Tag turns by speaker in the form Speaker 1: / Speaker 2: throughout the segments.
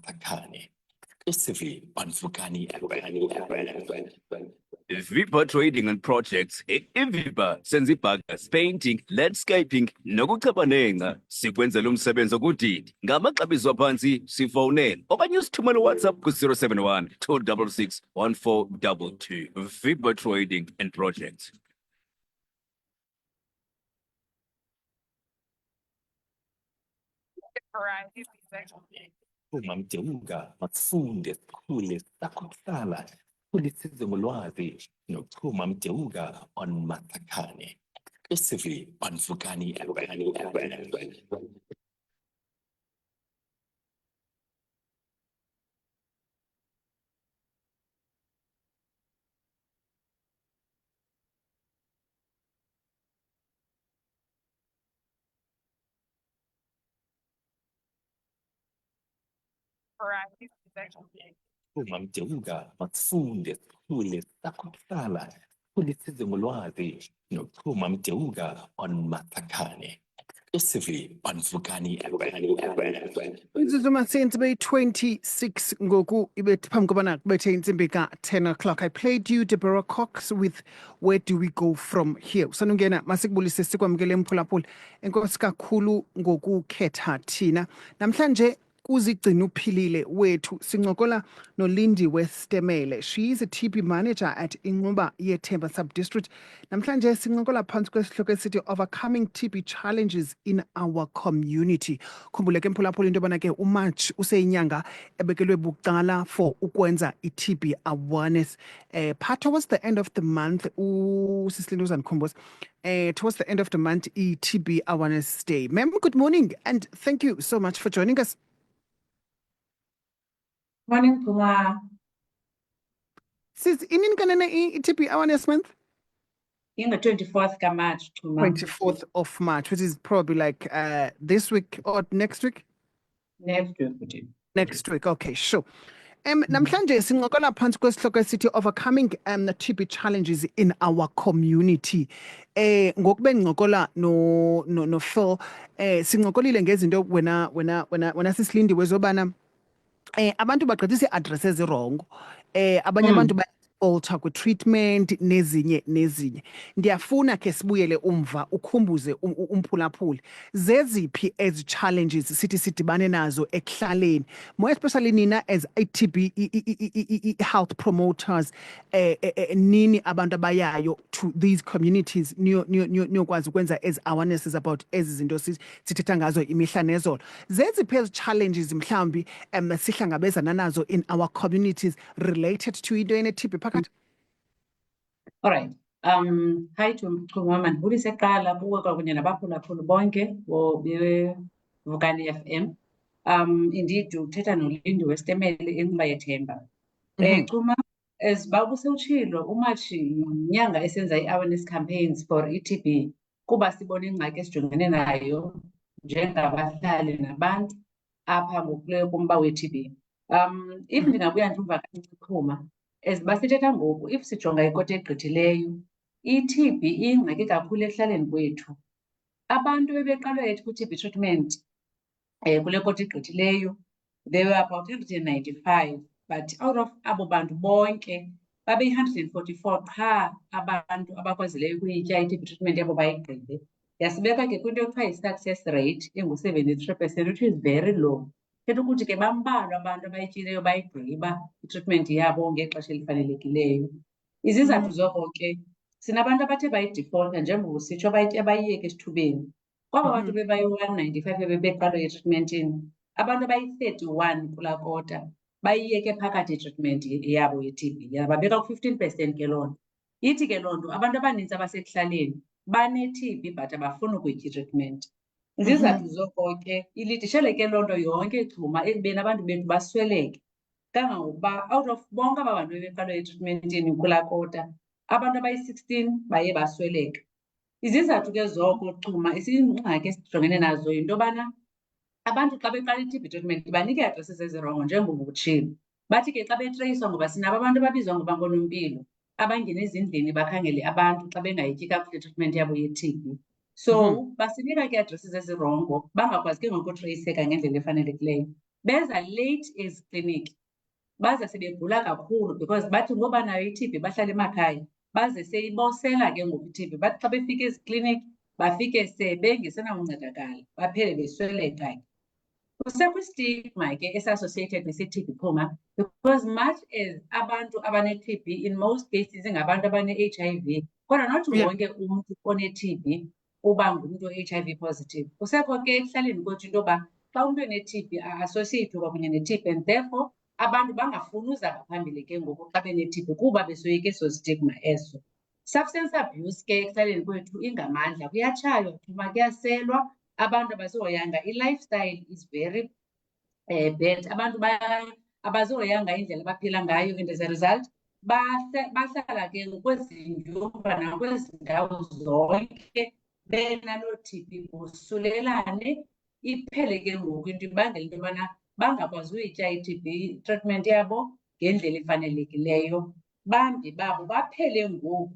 Speaker 1: Matakane. Exclusively on Vukani FM.
Speaker 2: Vipa Trading and Projects, Vipa, senza burgers, painting, landscaping, nokucabanenga. Sikwenzela umsebenzi okudidi. Ngamaxabiso aphansi, sifonele. Okanye usithumele WhatsApp ku 071 266 1422. Vipa Trading and Projects.
Speaker 1: Uma mdeuka mafunde sikhule sakuhlala kulisize ngolwazi nokuchuma mdeuka on Matakane. Exclusively on Vukani FM. Uma mdeuka mafunde sikhule sakuhlala kulisize ngolwazi nokuchuma mdeuka on Matakane. Exclusively on Vukani FM.
Speaker 3: Uzuma sensibe 26 ngoku ibet phambi kobana kubethe insimbi ka 10 o'clock. I played you Deborah Cox with Where Do We Go From Here. Usanungena masikubulise sikwamukele mphulaphula. Enkosi kakhulu ngokukhetha thina. Namhlanje uzigcina uphilile wethu sincokola noLindiwe Stemele. She is a TB manager at Inquba Yethemba Sub-District. Namhlanje sincokola phansi kwesihloko esithi Overcoming TB Challenges in Our Community. Khumbuleke mphulaphula into yobana ke uMarch useyinyanga ebekelwe bucala for ukwenza i-TB awareness. Part towards the end of the month, Sislindo Zankumbos, towards the end of the month, TB Awareness Day. Ma'am, good morning and thank you so much for joining us.
Speaker 4: Morning, Puma.
Speaker 3: Sis, inin kanana TB Awareness Month?
Speaker 4: In the 24th of March, Puma.
Speaker 3: 24th of March, which is probably like this week or next week?
Speaker 4: Next week.
Speaker 3: Next week, okay, sure. Namhlanje sincokola phansi kwesihloko esithi Overcoming the TB Challenges in Our Community. Ngokube ngincokola no Phil, sincokolile ngezinto wena sisilindiwe zobana abantu baqedisa i-addresses wrong. Abanye abantu alter kwi-treatment nezinye. Ndiyafuna ke sibuyele umva ukhumbuze umphulaphuli. Zeziphi ezi challenges sithi sidibane nazo ekuhlaleni, more especially nina as TB health promoters, nini abantu abayayo to these communities niyokwazi ukwenza ezi awarenesses about ezi zinto sithetha ngazo imihla nezolo. Zeziphi ezi challenges mhlambi sihlangabezana nazo in our communities related to into ene-TB phakathi?
Speaker 4: All right. Hi to Mama Ndibulise kuqala kuwe kwakunye nabaphulaphuli bonke Vukani FM. Indeed uthetha noLindiwe Stemele Inquba Yethemba. Chuma, as babuse utshilo uMarch inyanga esenza i-awareness campaigns for TB kuba sibona ingxaki esijongene nayo njengabahlali nabantu apha ngokule kumba we-TB. If ndingabuya ndimva kancinci Chuma, as basithetha ngoku, if sijonga ikoti egqithileyo, i-TB ingxaki kakhulu ekuhlaleni kwethu. Abantu bebeqalwe ethi ku-TB treatment kule koti egqithileyo, they were about 195, but out of abo bantu bonke babe 144 qha abantu abakwazileyo ukuyitya i-TB treatment yabo bayigqibe. Yasibeka ke kwinto ekuthiwa yi-success rate engu-73%, which is very low. Khetha ukuthi ke bambalwa abantu abayityileyo bayigqiba i-treatment yabo ngexesha elifanelekileyo. Izizathu zoko ke sinabantu abathe bayidefaulta njengoba sitsho bayiyeke esithubeni. Kwaba bantu bebayi-195 ebebeqalwe etreatmentini, abantu abayi-31 kulaa kota bayiyeke phakathi itreatment yabo ye-TB. Yababeka ku-15% ke loo nto. Ithi ke loo nto abantu abaninzi abasekuhlaleni bane-TB but abafuni ukuyitya itreatment. Izizathu zoko ke ilidishele ke loo nto yonke Chuma ekubeni abantu bethu basweleke. Kangangokuba out of bonke aba bantu bebeqalwe etreatmentini kulaa kota, abantu abayi-16 baye basweleka. Izizathu ke zoko Chuma isingxaki esijongene nazo yinto yobana abantu xa beqala i-TB treatment banike ii-addresses ezirongo njengoba utshilo. Bathi ke xa betreyiswa ngoba sinabo abantu ababizwa ngoba ngoonompilo abangena ezindlini bakhangele abantu xa bengayityi kakuhle treatment yabo ye-TB. So basinika ke addresses ezirongo bangakwazi ke ngoku utreyiseka ngendlela efanelekileyo. beza late ezikliniki, baza sebegula kakhulu because bathi ngoba nayo i-TB bahlala emakhaya, baze seyibosela ke ngoku i-TB. Bathi xa befika ezikliniki bafike sebengesenakuncedakala, baphele besweleka ke. Kusekho istigma ke esi-associated nesi-TB Phuma, because much as abantu abane-TB in most cases ngabantu abane-HIV, kodwa not
Speaker 3: Yeah.
Speaker 4: wonke umntu one-TB uba ngumntu o-HIV positive. Kusekho ke ekuhlaleni kwethu into yoba xa umntu ene-TB a-associate kwakunye ne-TB, and therefore abantu bangafuni uza ngaphambili ke ngoku xa bene-TB kuba besoyika eso stigma eso. Substance abuse ke ekuhlaleni kwethu ingamandla, kuyatshaywa, thuma kuyaselwa, abantu abazihoyanga. I-lifestyle is very bad. Abantu abazihoyanga indlela abaphila ngayo, and as a result bahlala ke kwezi nyumba nakwezi ndawo zonke benaloo TB, bosulelane, iphele ke ngoku into ibangela into yobana bangakwazi uyitya i-TB treatment yabo ngendlela efanelekileyo. Bambi babo baphele ngoku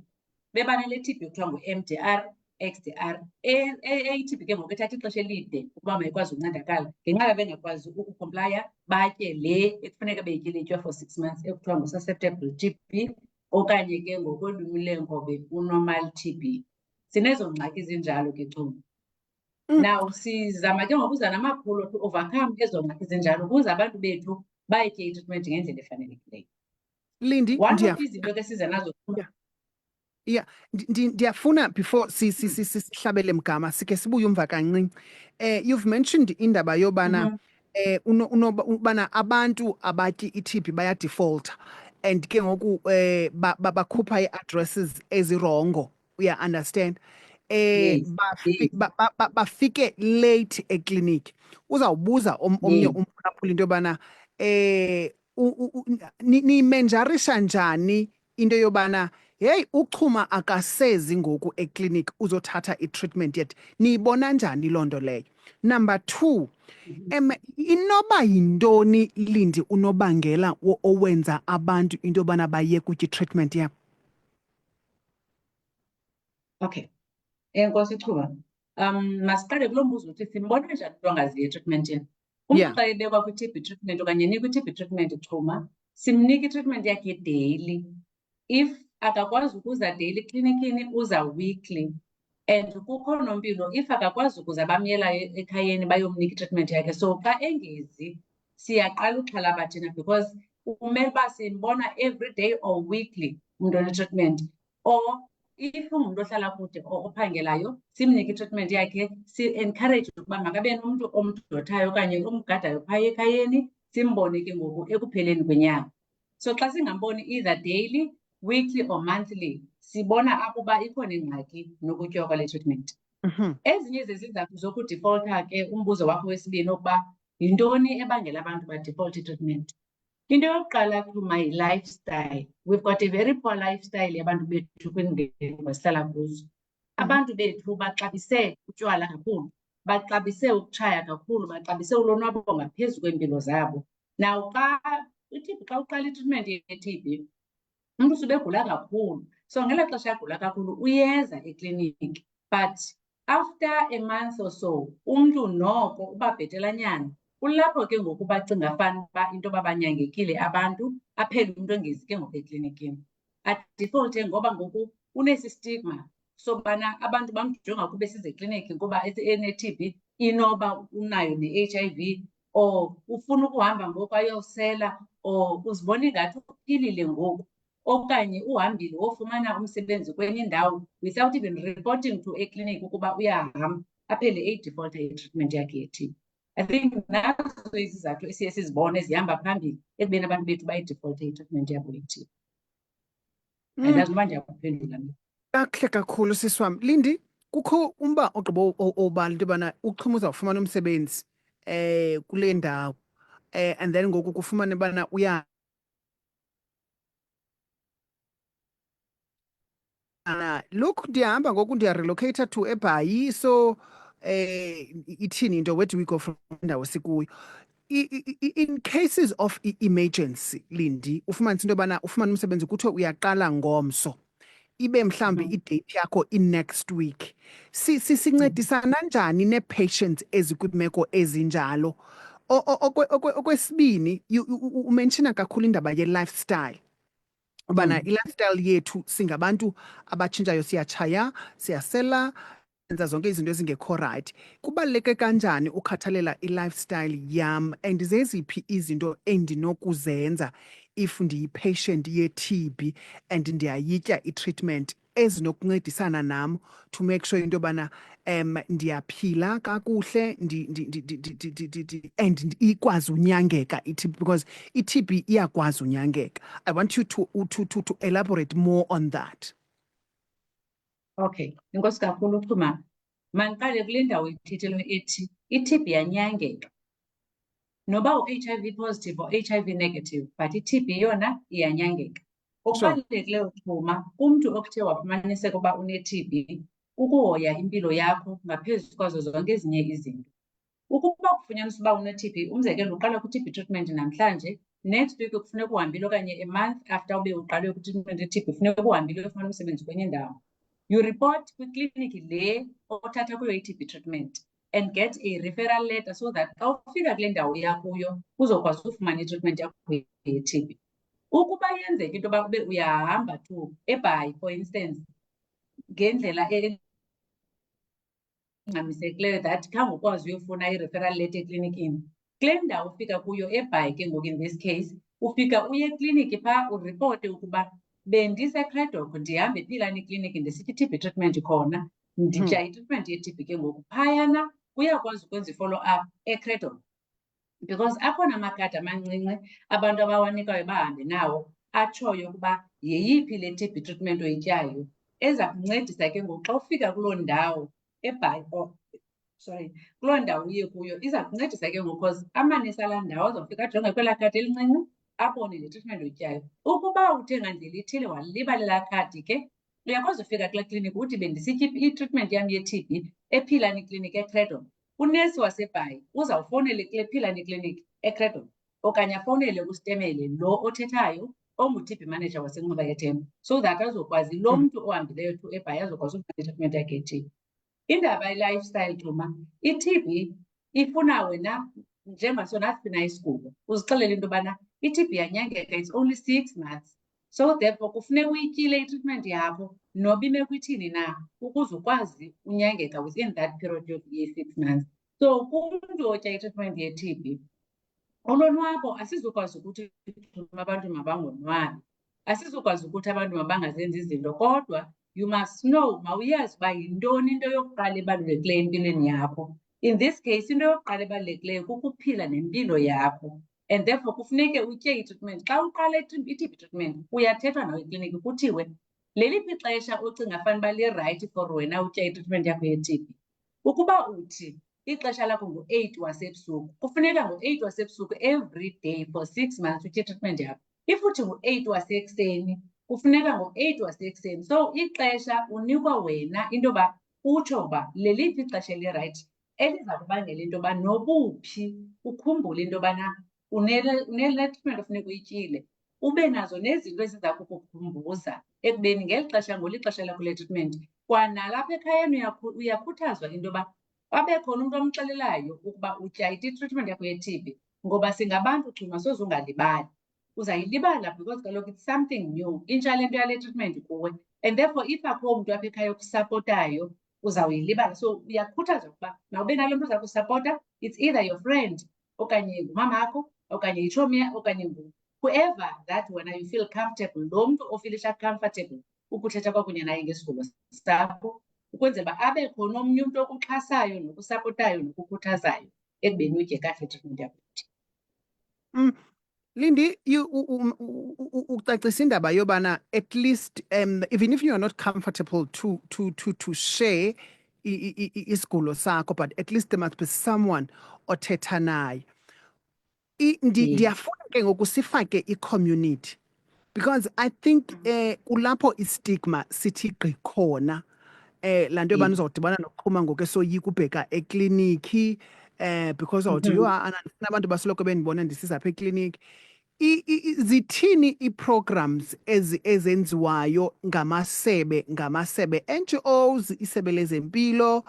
Speaker 4: bebanale TB kuthiwa ngu-MDR, XDR, eyi-TB ke ngoku ethatha ixesha elide ukuba mayikwazi ukuncedakala ngenxa yoba bengakwazi ukukomplaya, batye le ekufuneka beyityile ityiwa for 6 months ekuthiwa ngu-susceptible TB okanye ke ngokolwimi leenkobe u-normal TB. Sinezo ngxaki zinjalo ke Chuma. Now sizama ke ngokuza namaphulo to overcome ezo ngxaki zinjalo ukuze abantu bethu bayitye i-treatment ngendlela efanelekileyo.
Speaker 3: Lindy,
Speaker 4: One of izinto ke siza nazo
Speaker 3: yeah, ndiyafuna before sihlabele mgama sike sibuye umva kancinci. You've mentioned indaba yobana ubana abantu abatyi i-TB baya-defaulta and ke ngoku bakhupha ii-addresses ezirongo, uya understand.
Speaker 4: Yes, yes.
Speaker 3: Bafike late ekliniki. Uzawubuza omnye umphulaphuli into yobana nimenjarisha njani into yobana hey uchuma akasezi ngoku ekliniki uzothatha i-treatment yet, niyibona njani loo nto leyo? Number 2, inoba yintoni Lindy unobangela owenza abantu into yobana bayeke utya i-treatment yabo?
Speaker 4: Okay. Enkosi Chuma. Masiqale kulo mbuzo uthi simbona njani umntu ongaziyo etreatmentini. Umntu
Speaker 3: Yeah.
Speaker 4: xa ebekwa kwi-TB treatment okanye nikwa i-TB treatment Chuma, simnika i-treatment yakhe daily. If akakwazi ukuza daily eklinikini, uza weekly. And kukho nompilo if akakwazi ukuza bamyela ekhayeni bayomnika i-treatment yakhe. So xa engezi siyaqala uxhalaba thina because umele uba simbona every day or weekly umntu one-treatment. Or if ungumntu ohlala kude ophangelayo, simnike i-treatment yakhe, si-encourage ukuba makabe nomntu omdothayo okanye omgadayo phaya ekhayeni, simbone ke ngoku ekupheleni kwenyanga. So xa singamboni either daily, weekly or monthly, sibona apho uba ikhona ingxaki nokutyiwa kwale treatment. Ezinye zezizathu zokudifolta ke umbuzo wakho wesibini ukuba yintoni ebangela abantu badefault i-treatment. Into yokuqala Chuma yi-lifestyle. We've got a very poor lifestyle yabantu bethu kwiindawo esihlala kuzo. Abantu bethu baxabise utywala kakhulu, baxabise ukutshaya kakhulu, baxabise ulonwabo ngaphezu kweempilo zabo. Now xa uqala i-treatment ye-TB, umntu sube egula kakhulu. So ngelaa xesha agula kakhulu uyeza ekliniki, but after a month or so umntu noko uba bhetelanyana. Kulapho ke ngoku bacinga fanuba into yoba banyangekile abantu, aphele umntu engezi ke ngoku eklinikini. Adifolte ngoba ngoku unesi stigma sobana abantu bamjonga kuba esize ekliniki ngoba ene-TB inoba unayo ne-HIV, or ufuna ukuhamba ngoku ayosela, or uzibona ingathi uphilile ngoku, okanye uhambile wofumana umsebenzi kwenye indawo without even reporting to ekliniki ukuba uyahamba, aphele eyidifolta i-treatment yakhe ye-TB. I think nazo izizathu esiye sizibone zihamba phambili ekubeni abantu bethu bayidifolta i-treatment yabo ye-TB. Andazi noba ndiyakuphendula mina.
Speaker 3: Kakuhle kakhulu sisi wam. Lindy, kukho umba ogqiba obala into yobana uchuma uzawufumana umsebenzi kule ndawo and then ngoku kufumane ubana look ndiyahamba ngoku ndiyarelocata to eBhayi, so ithini into, where do we go from indawo sikuyo? In cases of emergency Lindy, ufumanise into yobana ufumane umsebenzi kuthiwe uyaqala ngomso, ibe mhlambi idate yakho in-next week. Sincedisana njani nee-patients ezikwimeko ezinjalo Okwesibini, umentiona kakhulu indaba ye-lifestyle. Ubana i-lifestyle yethu singabantu abatshintshayo, siyatshaya, siyasela, senza zonke izinto ezingekho right. Kubaluleke kanjani ukhathalela i-lifestyle yam, and zeziphi izinto endinokuzenza if ndiyi-patient ye-TB and ndiyayitya i-treatment ezinokuncedisana nam to make sure into yobana ndiyaphila kakuhle and ikwazi unyangeka i-TB, because i-TB iyakwazi unyangeka. I want you to elaborate more on that.
Speaker 4: Okay, inkosi kakhulu Xhumama. Mandiqale kule ndawo ithethelo ethi i-TB yanyangeka. Noba u-HIV positive or HIV negative, but i-TB yona iyanyangeka. Okubalulekileyo Xhuma, umntu okuthe wafumaniseka uba une-TB, ukuhoya impilo yakho ngaphezu kwazo zonke ezinye izinto. Ukuba kufunyaniswa uba une-TB, umzekelo uqala ku-TB treatment namhlanje, next week kufuneka uhambile okanye a month after ube uqale ku-treatment ye-TB, kufuneka uhambile uyofumana umsebenzi kwenye indawo. You report kwikliniki le othatha kuyo i-TB treatment and get a referral letter so that xa ufika kule ndawo yakuyo uzokwazi ufumana i-treatment yakho ye-TB. Ukuba yenzeka into yoba ube uyahamba to eBhayi, for instance, ngendlela engxamisekileyo that khange ukwazi uyofuna i-referral letter eklinikini, kule ndawo ufika kuyo eBhayi ke ngoku in this case, ufika uye ekliniki phaa uripote ukuba bendiseCredoc ndihamba ePhilani ikliniki ndisithi i-TB treatment khona, nditya i-treatment ye-TB ke ngoku. Phayana uyakwazi ukwenza i-follow up eCredoc, because akhona amakhadi amancinci abantu abawanikayo bahambe nawo atshoyo ukuba yeyiphi le TB treatment oyityayo eza kuncedisa ke ngoku xa ufika kuloo ndawo eBhayi, kuloo ndawo uye kuyo iza kuncedisa ke ngoku, because amanesi alaa ndawo azofika ajonge kwelaa khadi elincinci abone le treatment oyityayo. Ukuba uthe ngandlela ithile walibala elaa khadi ke, uyakwazi ufika kule kliniki uthi bendisitya i-treatment yam ye-TB ePhilani ikliniki eCredoc. Unesi waseBhayi uzawufowunele kule Philani ikliniki eCredoc okanye afowunele uStemele lo othethayo ongu-TB manager waseNcuba yeThemba, so that azokwazi lo mntu ohambileyo to eBhayi azokwazi ukufumana i-treatment yakhe ye-TB. Indaba ye-lifestyle Xhuma, i-TB ifuna wena njengaso nasiphi na isigulo uzixelele into yobana i-TB yanyangeka, it's only 6 months. So therefore kufuneka uyityile i-treatment yakho noba imeko ithini na ukuze ukwazi unyangeka within that period ye-6 months. So kumntu otya i-treatment ye-TB, ulonwabo asizukwazi ukuthi abantu mabangonwabi, asizukwazi ukuthi abantu mabangazenzi izinto, kodwa you must know, mawuyazi uba yintoni into yokuqala ebalulekileyo empilweni yakho. In this case, into yokuqala ebalulekileyo kukuphila nempilo yakho, and therefore kufuneke utye i-treatment. Xa uqala i-TB treatment uyathethwa nawe ekliniki kuthiwe leliphi ixesha ocinga fanuba lirayithi for wena utya i-treatment yakho ye-TB. Ukuba uthi ixesha lakho ngo-8 wasebusuku, kufuneka ngo-8 wasebusuku every day for 6 months utye i-treatment yakho. If uthi ngo-8 wasekuseni, kufuneka ngo-8 wasekuseni. So ixesha unikwa wena into yoba utsho uba leliphi ixesha elirayithi eliza kubangela into yoba nobuphi ukhumbule into yobana une-treatment ofuneka uyityile, ube nazo nezinto eziza kukukhumbuza ekubeni ngeli xesha ngolixesha lakho le-treatment. Kwanalapha ekhayeni uyakhuthazwa into yoba abe khona umntu omxelelayo ukuba utya i-treatment yakho ye-TB, ngoba singabantu Xhuma soze ungalibali. Uzayilibala because kaloku it's something new, intsha le nto yale treatment kuwe, and therefore if akho mntu apha ekhaya okusapotayo uzawuyilibala. So uyakhuthazwa ukuba mawube nalo mntu uza kusapota, it's either your friend okanye ngumama akho okanye yitshomi okanye whoever that wena you feel comfortable, lo mntu ofilisha comfortable ukuthetha kwakunye naye ngesigulo sakho, ukwenzela uba abe khona omnye umntu okuxhasayo nokusapotayo nokukhuthazayo ekubeni utye kahle treatment yakho.
Speaker 3: Lindy, ucacisa indaba yobana at least even if you are not comfortable to share isigulo sakho, but at least there must be someone othetha naye. Ndiyafuna ke ngoku sifake i-community, because I think kulapho istigma sithi gqi khona. Laa nto yobana uzawudibana nokuqhuma ngoku esoyika ubheka ekliniki because awuthi yho andifuna abantu basoloko bendibona ndisiza apha ekliniki. Zithini ii-programs ezenziwayo ngamasebe, NGOs, isebe lezempilo,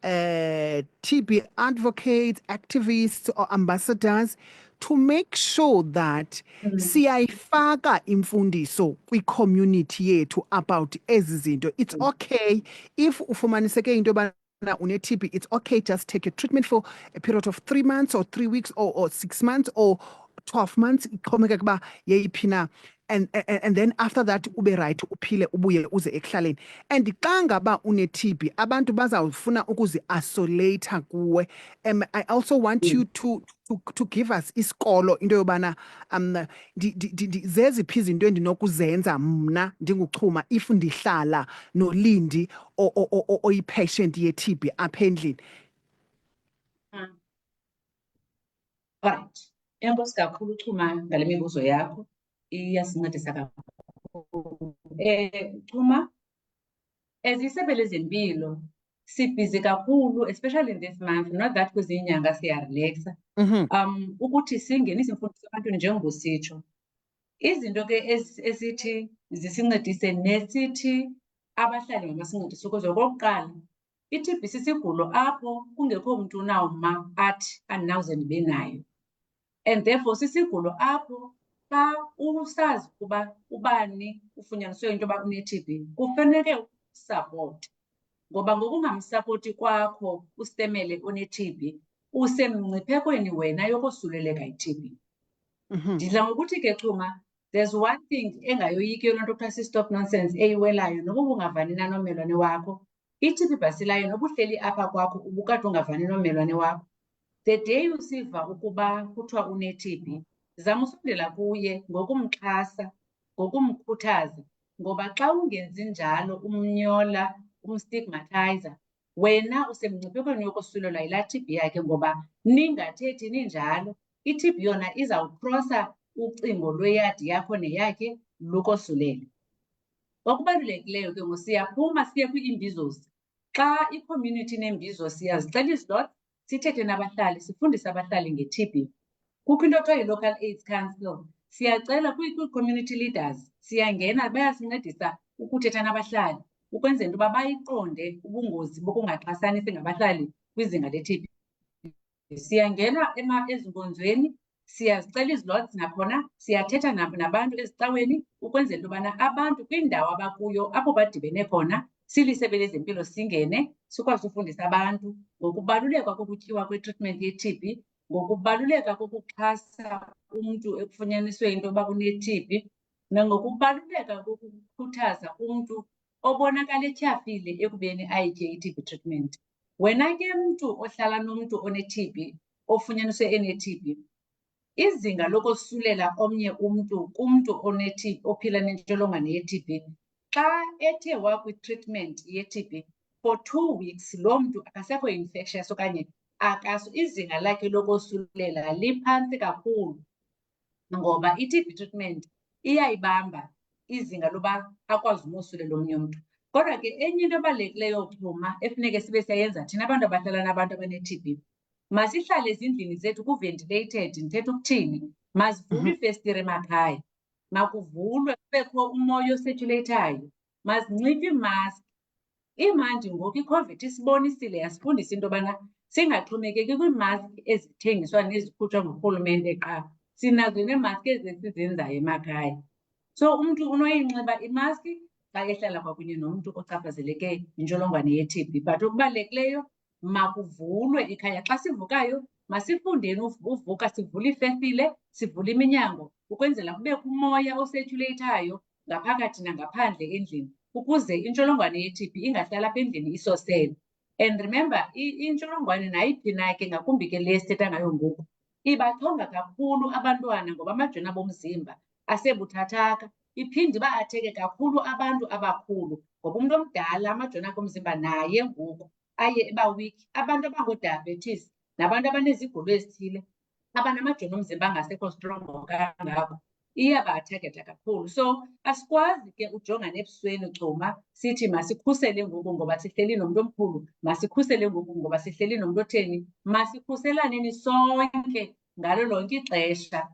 Speaker 3: TB advocates, activists, or ambassadors to make sure that siyayifaka imfundiso kwi-community yethu about ezi zinto. It's okay if ufumaniseke into yobana une-TB, it's okay, just take your treatment for a period of 3 months or 3 weeks or 6 months or 12 months. Ixhomekeka kuba yeyiphi na. And then after that ube right uphile ubuye uze ekuhlaleni. And xa ngaba une-TB abantu bazawufuna ukuzi-isolate kuwe. I also want you to give us isikolo into yobana zeziphi izinto endinokuzenza mna ndinguChuma if ndihlala noLindi oyi-patient ye-TB apha endlini.
Speaker 4: Alright. Enkosi kakhulu Chuma ngale mibuzo yakho. Iyasincedisa kakhulu. Chuma, isebe lezempilo sibhizi kakhulu, especially in this month, not that kwezinye inyanga siyarelaxa. Ukuthi singenise imfundiso ebantwini njengositsho. Izinto ke esithi zisincedise nesithi abahlali mabasincedise ukuze okokuqala i-TB sisigulo apho kungekho mntu unawuma athi andinawuze ndibe nayo. And therefore sisigulo apho xa usazi ukuba ubani ufunyaniswe into yoba une-TB kufanele usupport, ngoba ngokungamsapoti kwakho usitemele one-TB usemngciphekweni wena yokosuleleka yi-TB. Ndidla ngokuthi ke Chuma, there's one thing engayoyiki loo nto kuthiwa si-stop nonsense eyiwelayo noba ubungavani nommelwane wakho. I-TB bhasilayo noba uhleli apha kwakho ubukade ungavani nommelwane wakho. The day usiva ukuba kuthiwa une-TB, zama usondela kuye ngokumxhasa, ngokumkhuthaza, ngoba xa ungenzi njalo umnyola, umstigmatizer, wena usemngciphekweni yokosulelwa yilaa TB yakhe, ngoba ningathethi ninjalo, i-TB yona izawukrosa ucingo lweyadi yakho neyakhe lukosulele. Okubalulekileyo ke siyaphuma siye kwi-imbizos. Xa i-community inembizo siyazixela izilot, sithethe nabahlali, sifundise abahlali nge-TB. Kukho into ekuthiwa yi-local AIDS council. Siyacela kwi-community leaders, siyangena bayasincedisa ukuthetha nabahlali ukwenzela into yoba bayiqonde ubungozi bokungaxhasani singabahlali kwizinga le-TB. Siyangena ezinkonzweni, siyazicela izilots nakhona, siyathetha nabantu ezicaweni ukwenzela into yobana abantu kwindawo abakuyo apho badibene khona silisebe lezempilo singene sikwazi ufundisa abantu ngokubaluleka kokutyiwa kwe-treatment ye-TB, ngokubaluleka kokuxhasa umntu ekufunyaniswe into yoba une-TB, nangokubaluleka kokukhuthaza umntu obonakala etyhafile ekubeni ayitye i-TB treatment. Wena ke mntu ohlala nomntu one-TB, ofunyaniswe ene-TB, izinga lokosulela omnye umntu kumntu one-TB ophila nentsholongwane ye-TB, xa ethe wakwi-treatment ye-TB for 2 weeks, loo mntu akasekho infectious okanye izinga lakhe lokosulela liphantsi kakhulu, ngoba i-TB treatment iyayibamba izinga loba akwazi umosulela omnye umntu. Kodwa ke enye into ebalulekileyo Chuma efuneke sibe siyayenza thina abantu abahlala nabantu abane-TB, masihlale ezindlini zethu ku-ventilated. Ndithetha ukuthini? Mazivulwe iifestire emakhaya, makuvulwe kubekho umoya osirculatayo, mazinxitywe iimaski. Imandi ngoku iCOVID isibonisile yasifundisa into yobana singaxhomekeki kwiimaski ezithengiswa nezikhutshwa ngurhulumente qha, sinazo neemaski sizenzayo emakhaya. So umntu unoyinxiba imaski xa ehlala kwakunye nomntu ochaphazeleke yintsholongwane ye-TB. But okubalulekileyo makuvulwe ikhaya. Xa sivukayo masifundeni uvuka, sivule iifestile, sivule iminyango ukwenzela kubekho umoya osirculatayo ngaphakathi nangaphandle endlini ukuze intsholongwane ye-TB ingahlala apha endlini isosele. And remember, intsholongwane nayiphi na ke, ngakumbi ke le sithetha ngayo ngoku, ibachonga kakhulu abantwana ngoba amajoni abo omzimba asebuthathaka. Iphinde iba atheke kakhulu abantu abakhulu ngoba umntu omdala amajoni akhe omzimba naye ngoku aye eba-weak. Abantu abangoodiabetes nabantu abanezigulo ezithile abanamajoni omzimba angasekho strongo kangako iyaba-atheketha kakhulu. So asikwazi ke ujongana ebusweni Chuma sithi masikhusele ngoku ngoba sihleli nomntu omkhulu, masikhusele ngoku ngoba sihleli nomntu otheni. Masikhuselaneni sonke ngalo lonke ixesha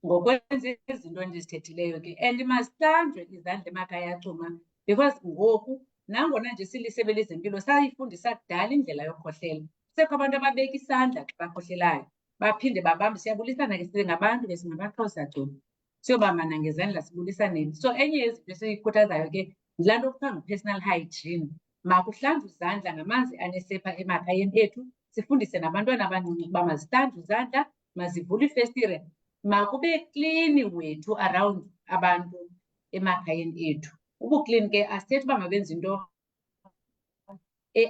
Speaker 4: ngokwenza izinto endizithethileyo ke, and masihlanjwe izandla emakhaya Chuma, because ngoku nangona nje silisebe lezempilo sayifundisa kudala indlela yokukhohlela. Kusekho abantu ababeka isandla xa bakhohlelayo baphinde babambe. Siyabulisana ke singabantu ke singamaXhosa gqomu, siyobambana ngezandla sibulisaneni. So enye yezinto esiyikhuthazayo ke yilaa nto kuthiwa ngu-personal hygiene. Makuhlanjwe izandla ngamanzi anesepha emakhayeni ethu. Sifundise nabantwana abancinci ukuba mazihlanjwe izandla, mazivule iifestire, makube klini wethu around abantu emakhayeni ethu. Ubuklini ke asithethi uba mabenze into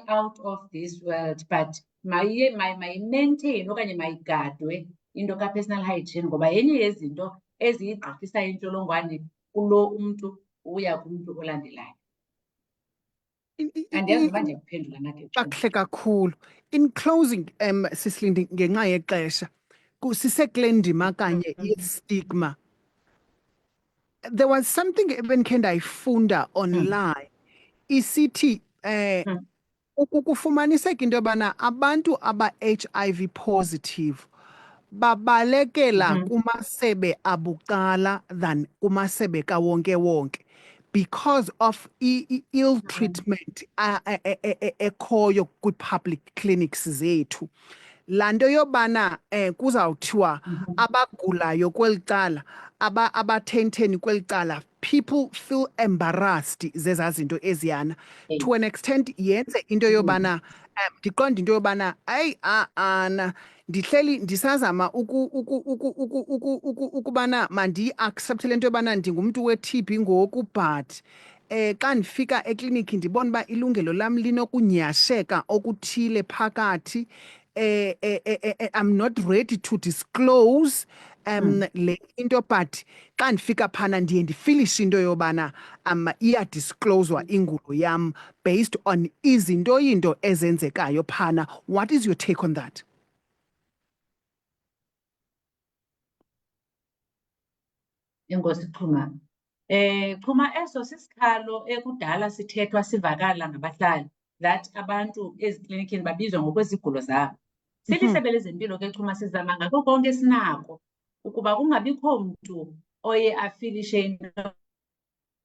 Speaker 4: out of this world, but mayimaintain okanye mayigadwe into ka-personal hygiene, ngoba yenye yezinto eziyigqithisayo intsholongwane kulo umntu uya kumntu olandelayo. Andiyazi uba ndiyakuphendula na ke.
Speaker 3: Kakuhle kakhulu. In closing, Sisilindi, ngenxa yexesha, sisekule ndima kanye ye-stigma. There was something ebendikhe ndayifunda online. Isithi ukufumaniseka into yobana abantu aba-HIV positive babalekela kumasebe abucala than kumasebe kawonke-wonke because of ill treatment ekhoyo kwi-public clinics zethu. Laa nto yobana kuzawuthiwa abagulayo kweli cala, abatheni kweli cala, people feel embarrassed zezaa zinto eziyana. To an extent yenze into yobana ndiqonda into yobana ayi ana ndihleli ndisazama ukubana mandi-accepte le nto yobana ndingumntu we-TB ngoku, but xa ndifika ekliniki ndibona uba ilungelo lam linokunyhasheka okuthile phakathi. I'm not ready to disclose le into, but xa ndifika phana ndiye ndifilishe into yobana iyadiscloswa ingulo yam based on izinto ezenzekayo phana. What is your take on that?
Speaker 4: Enkosi Xhuma. Xhuma, eso sisikhalo ekudala sithethwa sivakala ngabahlali, that abantu eziklinikini babizwa ngokwezigulo zabo. Silisebe lezempilo ke Xhuma sizama ngako konke esinako ukuba kungabikho mntu oye afilishe into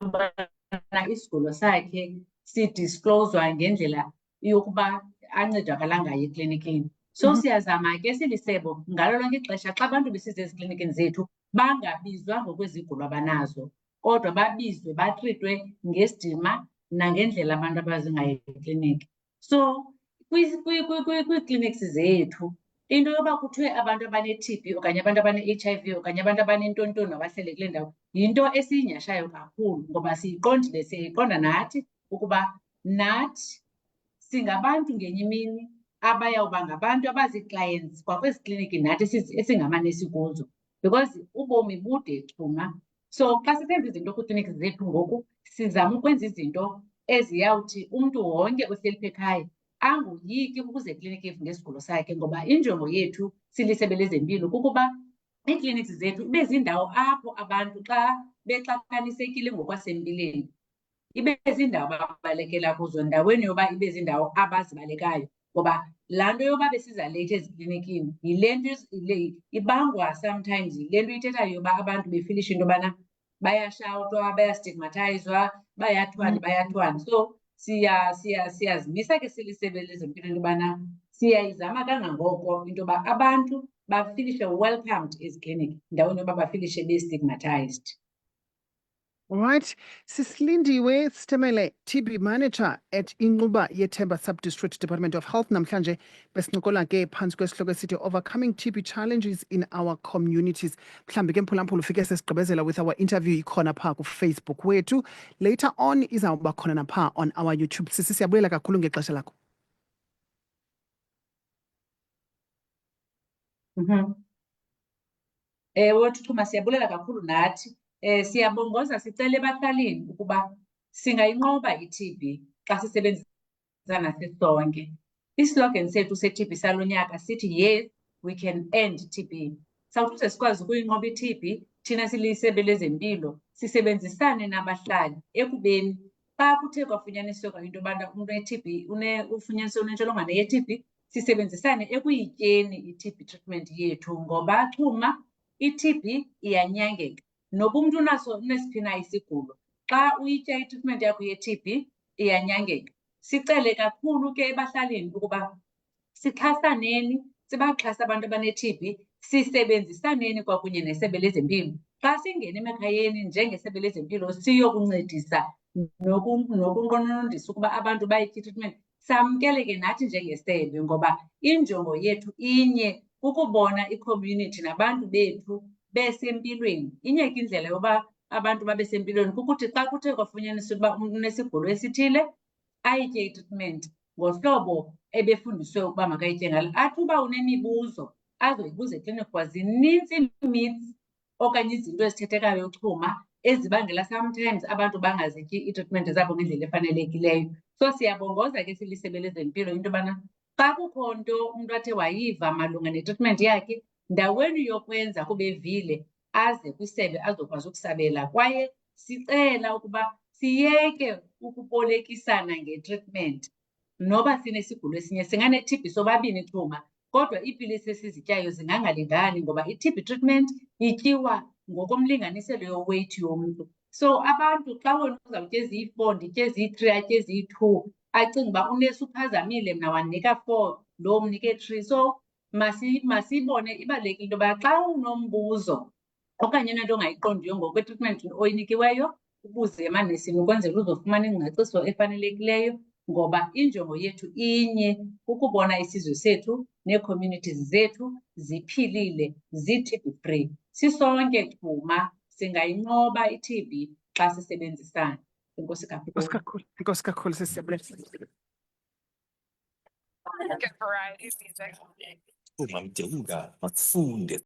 Speaker 4: yobana isigulo sakhe sidiscloswa ngendlela yokuba ancedakala ngayo eklinikini. So siyazama ke silisebo ngalo lonke ixesha xa abantu besize eziklinikini zethu bangabizwa ngokwezigulo abanazo, kodwa babizwe batritwe ngesidima nangendlela abantu abazi ngayo ekliniki. So kwii-clinics zethu into yoba kuthiwe abantu abane-TB okanye abantu abane-HIV okanye abantu abanentontoni abahlele kule ndawo yinto esiyinyhashayo kakhulu, ngoba siyiqondile, siyayiqonda nathi ukuba nathi singabantu ngenye imini abayawuba ngabantu abazi-clients kwakwezi kliniki nathi esingamanesi kuzo, because ubomi bude Xhuma. So xa sisenza izinto kwiikliniki zethu ngoku sizama ukwenza izinto eziyawuthi umntu wonke ohleli ekhaya angoyiki ukuze ekliniki evu ngesigulo sakhe, ngoba injongo yethu silisebe lezempilo kukuba iikliniki zethu ibe zindawo apho abantu xa bexakanisekile ngokwasempilweni ibe zindawo ababalekela kuzo, ndaweni yoba ibe zindawo abazibalekayo. Ngoba laa nto yoba besiza leyithi eziklinikini yile nto ibangwa sometimes yile nto ithethayo yoba abantu befilishe into yobana bayashawutwa, bayastigmathayizwa, bayathwana. So siyazimisa ke silisebe lezempilo into yobana siyayizama kangangoko into yoba abantu bafilishe welcomed ezikliniki ndaweni yoba bafilishe be-stigmatized.
Speaker 3: All right. Sisilindiwe Sitemele, TB Manager at Inquba Yethemba Sub-District Department of Health. Namhlanje besincokola ke phantsi kwesihloko esithi Overcoming TB Challenges in Our Communities. Mhlambi ke mphulamphulo ufike sesigqibezela with our interview ikhona phaa ku-Facebook wethu. Later on izawuba khona napha on our YouTube. Sisi siyabulela kakhulu ngexesha lakho.
Speaker 4: Ewe Xhuma, siyabulela kakhulu nathi. Siyabongoza sicele ebahlalini ukuba singayinqoba i-TB xa sisebenzisana sisonke. Islogan sethu se-TB salo nyaka sithi yes, we can end TB. Sawukuze sikwazi ukuyinqoba i-TB, thina silisebe lezempilo sisebenzisane nabahlali ekubeni xa kuthe kwafunyaniseka into yobana umntu ne-TB ufunyaniswe unentsholongwane ye-TB, sisebenzisane ekuyityeni i-TB treatment yethu, ngoba Xhuma i-TB iyanyangeka. Noba umntu unesiphi na isigulo, xa uyitya itreatment yakho ye-TB iyanyangeka. Sicele kakhulu ke ebahlalini ukuba sixhasaneni, sibaxhase abantu abane-TB, sisebenzisaneni kwakunye nesebe lezempilo. Xa singena emakhayeni njengesebe lezempilo siyokuncedisa nokunqononondisa ukuba abantu bayitye i-treatment, samkeleke nathi njengesebe ngoba injongo yethu inye ukubona i-community nabantu bethu besempilweni. Inye ke indlela yoba abantu babe sempilweni kukuthi xa kuthe kwafunyaniswa ukuba umntu unesigulo esithile ayitye i-treatment ngohlobo ebefundiswe ukuba makayitye ngalo. Athi uba unemibuzo azoyibuza ekliniki kwa zinintsi ii-myths okanye izinto ezithethekayo uchuma ezibangela sometimes abantu bangazityi ii-treatment zabo ngendlela efanelekileyo. So siyabongoza ke silisebe lezempilo into yobana xa kukho nto umntu athe wayiva malunga ne-treatment yakhe, ndaweni yokwenza kube evile aze kwisebe azokwazi ukusabela. Kwaye sicela ukuba siyeke ukubolekisana nge-treatment. Noba sinesigulo esinye singane-TB sobabini chuma, kodwa iipilisi esizityayo zingangalingani ngoba i-TB treatment ityiwa ngokomlinganiselo yoweight yomntu. So abantu xa wena uzawutya eziyi-4 nditye eziyi-3 atye eziyi-2 acinga uba unesuphazamile mna wandinika 4 lo mnike 3. So masiyibone ibalulekile into yoba xa unombuzo okanye unento ongayiqondiyo ngokwe-treatment oyinikiweyo ubuze emanesini ukwenzela uzofumana ingcaciso efanelekileyo ngoba injongo yethu inye ukubona isizwe sethu nee-communities zethu ziphilile, zi-TB free. Sisonke chuma singayinqoba i-TB xa sisebenzisana. Enkosi kakhulu.
Speaker 3: Inkosi kakhulu. Inkosi kakhulu sisiyabulela.
Speaker 1: Uma mdevuka, masifunde